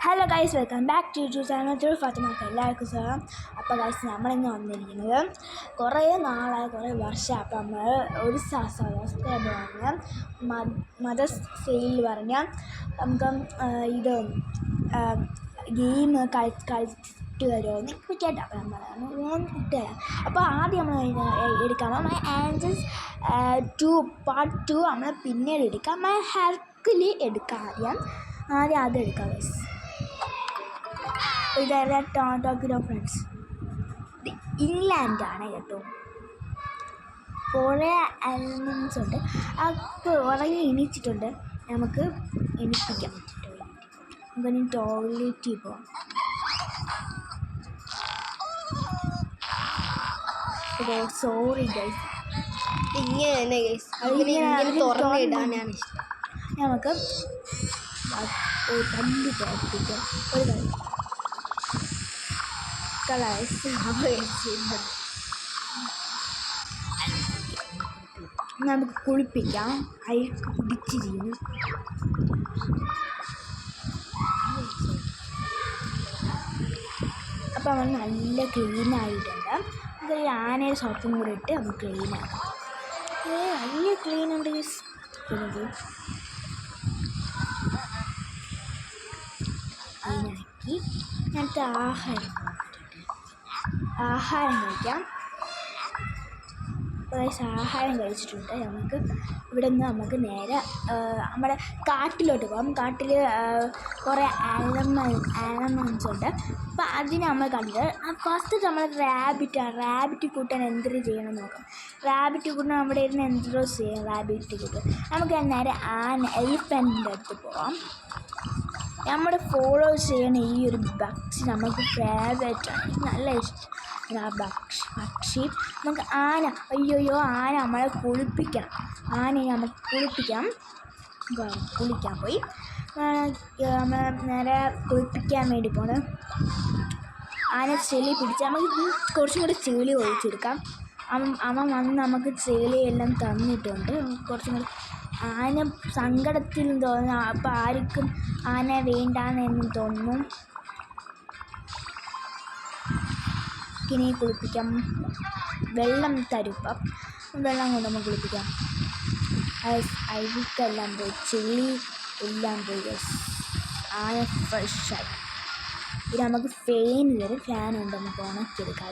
Hello guys, welcome back to YouTube channel through ഫാത്തിമാക്ക് എല്ലാവർക്കും സ്വാഗതം. അപ്പോൾ ഗൈസ്, നമ്മളിന്ന് വന്നിരിക്കുന്നത് കുറേ നാളായി, കുറേ വർഷം അപ്പോൾ നമ്മൾ ഒരു സബ്സ്ക്രൈബർ പറഞ്ഞ മദർസ് സെയിൽ പറഞ്ഞ നമുക്ക് ഇത് ഗെയിം കളിച്ചിട്ട് വരുമോ എനിക്ക് കേട്ടോ. അപ്പോൾ നമ്മൾ ഞാൻ ഇട്ടുതരാം. അപ്പോൾ ആദ്യം നമ്മൾ എടുക്കാം മൈ ആൻസേഴ്സ് 2 പാർട്ട് 2 നമ്മൾ പിന്നീട് എടുക്കാം. മൈ ഹെർക്കിലി എടുക്കാം. ആദ്യം അത് എടുക്കാം ഗൈസ്. ഇതായത് ടോക്കിയോ ഫ്രണ്ട്സ്, ഇത് ഇംഗ്ലണ്ടാണ് കേട്ടോ. കുറേ എലമെൻറ്റ്സ് ഉണ്ട്. അപ്പോൾ ഉറങ്ങി എണീച്ചിട്ടുണ്ട്. നമുക്ക് എണീപ്പിക്കാം. നമുക്കൊന്ന് ടോയ്ലറ്റിൽ പോവാം. സോറി ഗൈസ്, ഇങ്ങനെ തന്നെ ഗൈസ്, തുറന്നിടാനാണ് ഇഷ്ടം. നമുക്ക് തല്ലി പ്രവർത്തിക്കാം. ഒരു നമുക്ക് കുളിപ്പിക്കാം. അയക്ക് പിടിച്ചിരിക്കുന്നു. അപ്പോൾ നമ്മൾ നല്ല ക്ലീനായിട്ടുണ്ട്. അത് ആനയുടെ സോപ്പും കൂടെ ഇട്ട് നമുക്ക് ക്ലീനാക്കാം. നല്ല ക്ലീനുണ്ട് ഗൈസ്. അതിനാക്കി ഞങ്ങൾക്ക് ആഹാരം കഴിക്കാം. ആഹാരം കഴിച്ചിട്ടുണ്ട്. നമുക്ക് ഇവിടെ നിന്ന് നമുക്ക് നേരെ നമ്മുടെ കാട്ടിലോട്ട് പോകാം. കാട്ടിൽ കുറേ ആനിമൽസ് ഉണ്ട്. അപ്പോൾ അതിന് നമ്മൾ കണ്ടിട്ട് ഫസ്റ്റ് നമ്മൾ റാബിറ്റ് കൂട്ടാൻ എന്തൊരു ചെയ്യണം നോക്കാം. റാബിറ്റ് കൂട്ടാൻ അവിടെ ഇരുന്ന് എന്തോ ചെയ്യാം. റാബിറ്റ് കൂട്ടാൻ നമുക്ക് നേരെ എലിഫൻറ്റിൻ്റെ അടുത്ത് പോവാം. നമ്മുടെ ഫോളോ ചെയ്യണ ഈ ഒരു പക്ഷി നമുക്ക് ഫേവറേറ്റാണ്, നല്ല ഇഷ്ടം. ആ പക്ഷി നമുക്ക് അയ്യോ ആന നമ്മളെ കുളിപ്പിക്കണം. ആനയെ നമുക്ക് കുളിപ്പിക്കാൻ പോയി. നമ്മൾ നേരെ കുളിപ്പിക്കാൻ വേണ്ടി പോകണം. ആന ചെളി പിടിച്ച് നമുക്ക് കുറച്ചും കൂടി ചെളി ഒഴിച്ചെടുക്കാം. അവൻ വന്ന് നമുക്ക് ചെളിയെല്ലാം തന്നിട്ടുണ്ട്. കുറച്ചും കൂടി ആന സങ്കടത്തിൽ തോന്നുന്നു. അപ്പോൾ ആർക്കും ആന വേണ്ടാന്ന് തോന്നുന്നു. ഇനി കുളിപ്പിക്കാം. വെള്ളം തരുപ്പം വെള്ളം കൊണ്ട് നമുക്ക് കുളിപ്പിക്കാം. അഴുക്കെല്ലാം പോയി, ചെളി എല്ലാം പോയി. ആന ഫ്രഷായി. ഇത് നമുക്ക് ഫാൻ തരും. ഫാനുണ്ട്, നമുക്ക് ഉണക്കിയെടുക്കാം.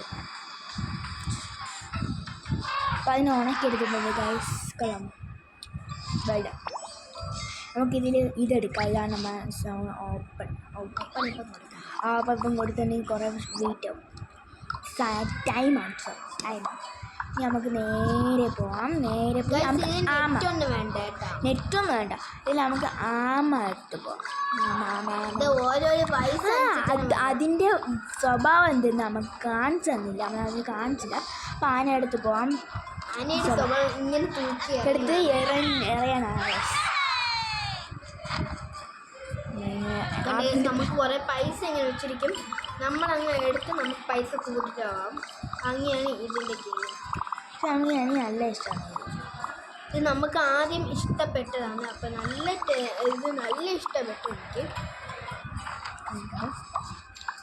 അപ്പം അതിന് ഉണക്കിയെടുക്കുന്നത് ഗൈസ് കൊള്ളാം. വെള്ളം നമുക്കിതിൽ ഇതെടുക്കാം. ഇതാണ് നമ്മൾ ഓപ്പൺ കൊടുത്തിട്ടുണ്ടെങ്കിൽ കുറേ വെയിറ്റ് ആവും. ടൈമാണ്. ഇനി നമുക്ക് നേരെ പോവാം. നെറ്റൊന്നും വേണ്ട. ഇതിൽ നമുക്ക് ആമ എടുത്ത് പോവാം. അതിൻ്റെ സ്വഭാവം എന്തെന്ന് നമുക്ക് കാണിച്ചു തന്നില്ല. നമ്മളത് കാണിച്ചില്ല. അപ്പം ആന എടുത്ത് പോവാം. എടുത്ത് എറിയാനാണ്. നമുക്ക് കുറേ പൈസ ഇങ്ങനെ വെച്ചിരിക്കും. നമ്മളങ്ങനെ എടുത്ത് നമുക്ക് പൈസ കൂട്ടിട്ടാവാം. അങ്ങനെയാണ് ഇതിൻ്റെ ഗെയിം. പക്ഷെ അങ്ങനെയാണ് നല്ല ഇഷ്ടമാണ്. ഇത് നമുക്ക് ആദ്യം ഇഷ്ടപ്പെട്ടതാണ്. അപ്പം ഇത് നല്ല ഇഷ്ടപ്പെട്ടു എനിക്ക്.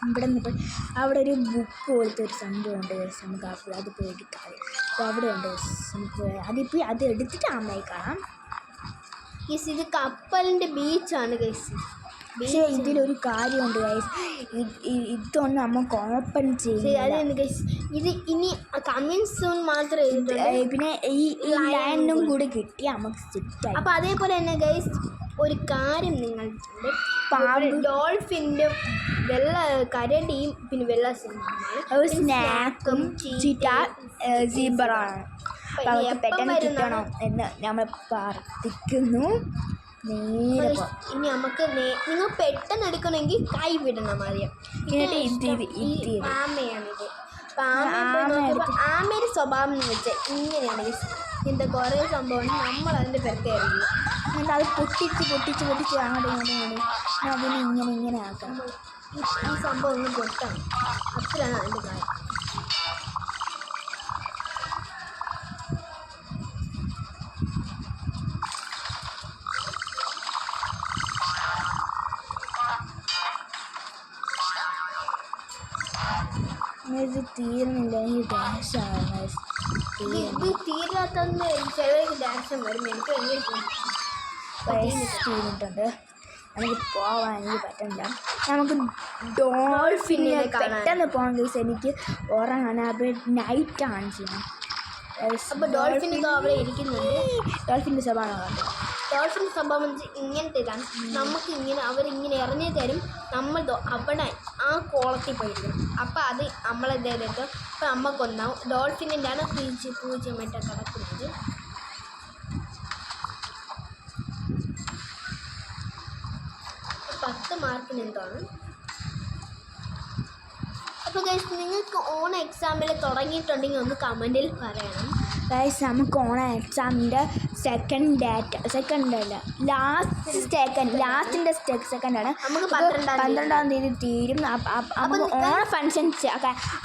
ഇവിടെ നിന്ന് അവിടെ ഒരു ബുക്ക് പോലത്തെ ഒരു സംഭവമുണ്ട്. നമുക്ക് അത് പോയി എടുക്കാം. അപ്പോൾ അവിടെ ഉണ്ട്. നമുക്ക് അത് എടുത്തിട്ട് അമ്മായി കാണാം. ഗൈസ്, ഇത് കപ്പലിൻ്റെ ബീച്ചാണ് ഗൈസ്. പക്ഷേ ഇതിലൊരു കാര്യമുണ്ട് ഗൈസ്, ഇതൊന്നും നമുക്ക് ഓപ്പൺ ചെയ്യും. ഇത് ഇനി കമ്മിങ് സൂൺ മാത്രമേ ചെയ്തിട്ടുള്ളൂ. പിന്നെ ഈ ലൈനും കൂടി കിട്ടി നമുക്ക് സെറ്റായി. അപ്പോൾ അതേപോലെ തന്നെ ഗൈസ്, ഒരു കാര്യം നിങ്ങളുടെ ഡോൾഫിൻ്റെ കരടിയും പിന്നെ വെള്ള സ്നാക്കും സീബ്രയാണ്. പെട്ടെന്ന് കിട്ടണം എന്ന് നമ്മൾ പ്രാർത്ഥിക്കുന്നു. ഇനി നമുക്ക് നിങ്ങൾ പെട്ടെന്ന് എടുക്കണമെങ്കിൽ കൈ വിടണം ആദ്യം. ആമയാണിത്. ആമയുടെ സ്വഭാവം എന്ന് വെച്ചാൽ ഇങ്ങനെയാണ്. ഇങ്ങനത്തെ കുറേ സംഭവം നമ്മൾ അതിൻ്റെ പെരക്കായിരിക്കും. എന്നിട്ട് അത് പൊട്ടിച്ച് അങ്ങോട്ട് അതിന് ഇങ്ങനെ ആക്കണം. ഈ സംഭവം ഒന്ന് പൊട്ടാണ്. അത്രയാണ് അതിൻ്റെ കാര്യം. ഇത് തീരുന്നില്ല ഈ ഡാൻസാണ് ഇത് തീരാത്തൊന്ന് ചിലവർക്ക് ഡാൻസും വരും. എനിക്ക് തീർന്നിട്ടുണ്ട്. നമുക്ക് പോവാൻ എനിക്ക് പറ്റണില്ല. നമുക്ക് ഡോൾഫിനെ പെട്ടെന്ന് പോകാൻ കേസ് എനിക്ക് ഉറങ്ങാൻ. അപ്പോൾ നൈറ്റാണ് ചെയ്യണം. അപ്പോൾ ഡോൾഫിൻ ഇതോ അവിടെ ഇരിക്കുന്നുണ്ട്. ഡോൾഫിൻ്റെ സ്വഭാവമാണ്. ഡോൾഫിൻ സ്വഭാവം ഇങ്ങനത്തെ ഇതാണ്. നമുക്ക് ഇങ്ങനെ അവരിങ്ങനെ ഇറങ്ങി തരും. നമ്മൾ അവിടെ ആ കോളത്തിൽ പോയിരിക്കും. അപ്പോൾ അത് നമ്മളെന്തായാലും അപ്പോൾ നമ്മക്കൊന്നാവും. ഡോൾഫിൻ്റെ ആണ് പൂജ്യമായിട്ട് കിടക്കുന്നത്. $10 മാർക്കിന് എന്താണ്. അപ്പോൾ ഗൈസ് നിങ്ങൾക്ക് ഓൺ എക്സാമിൽ തുടങ്ങിയിട്ടുണ്ടെങ്കിൽ ഒന്ന് കമൻറ്റിൽ പറയണം. ഗൈസ് നമുക്ക് ഓണ എക്സാമിൻ്റെ സെക്കൻഡല്ല ലാസ്റ്റിൻ്റെ സെക്കൻഡാണ്. നമുക്ക് 12-ാം തീയതി തീരും. നമുക്ക് ഓണം ഫങ്ഷൻസ്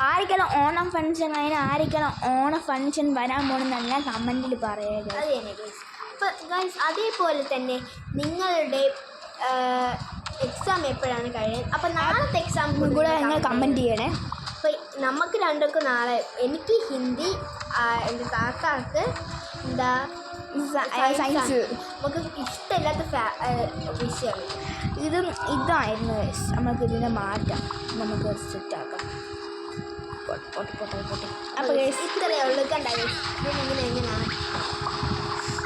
ആർക്കെല്ലാം ഓണം ഫങ്ഷൻ കഴിഞ്ഞാൽ ആർക്കെല്ലാം ഓണം ഫങ്ഷൻ വരാൻ പോകണമെന്നെല്ലാം കമൻറ്റിൽ പറയുക. അത് തന്നെ ഗൈസ്. അപ്പോൾ ഗൈസ് അതേപോലെ തന്നെ നിങ്ങളുടെ എക്സാം എപ്പോഴാണ് കഴിയുന്നത്. അപ്പോൾ നാളത്തെ എക്സാം കൂടെ നിങ്ങൾ കമൻറ്റ് ചെയ്യണേ. അപ്പോൾ നമുക്ക് രണ്ടുപേർക്കും നാളെ, എനിക്ക് ഹിന്ദി, എൻ്റെ കാക്കാക്ക് എന്താ സയൻസ്. നമുക്ക് ഇഷ്ടമില്ലാത്ത വിഷയമാണ്. ഇതായിരുന്നു നമുക്ക് ഇതിൻ്റെ മാറ്റം. നമുക്ക് സെറ്റാക്കാം. അപ്പോൾ ഇത്രയേ ഉള്ളൂ. കണ്ടായി ഇതിനിങ്ങനെ എങ്ങനെയാണ്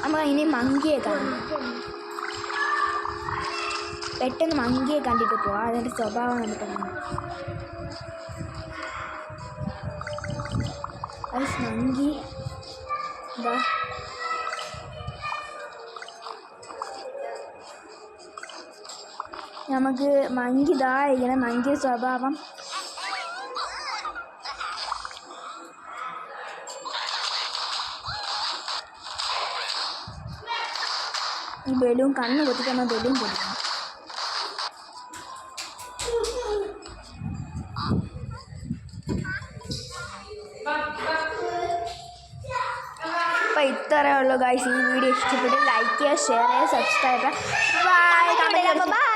നമുക്ക് ഇനി മങ്കിയെ കാണും. പെട്ടെന്ന് മങ്കിയെ കണ്ടിട്ട് പോവാം. അതിൻ്റെ സ്വഭാവം നമുക്ക് മങ്കി എന്താ നമുക്ക് മങ്കി ഇതായിരിക്കണം. മങ്കി സ്വഭാവം ഈ ബലൂൺ കണ്ണ് പൊട്ടിക്കുമ്പോൾ ബലൂൺ പൊട്ടിക്കണം. അപ്പോൾ ഇത്രയേ ഉള്ളൂ ഗൈസ്. ഈ വീഡിയോ ഇഷ്ടപ്പെട്ട് ലൈക്ക് ചെയ്യുക, ഷെയർ ചെയ്യുക, സബ്സ്ക്രൈബ് ചെയ്യുക. ബൈ.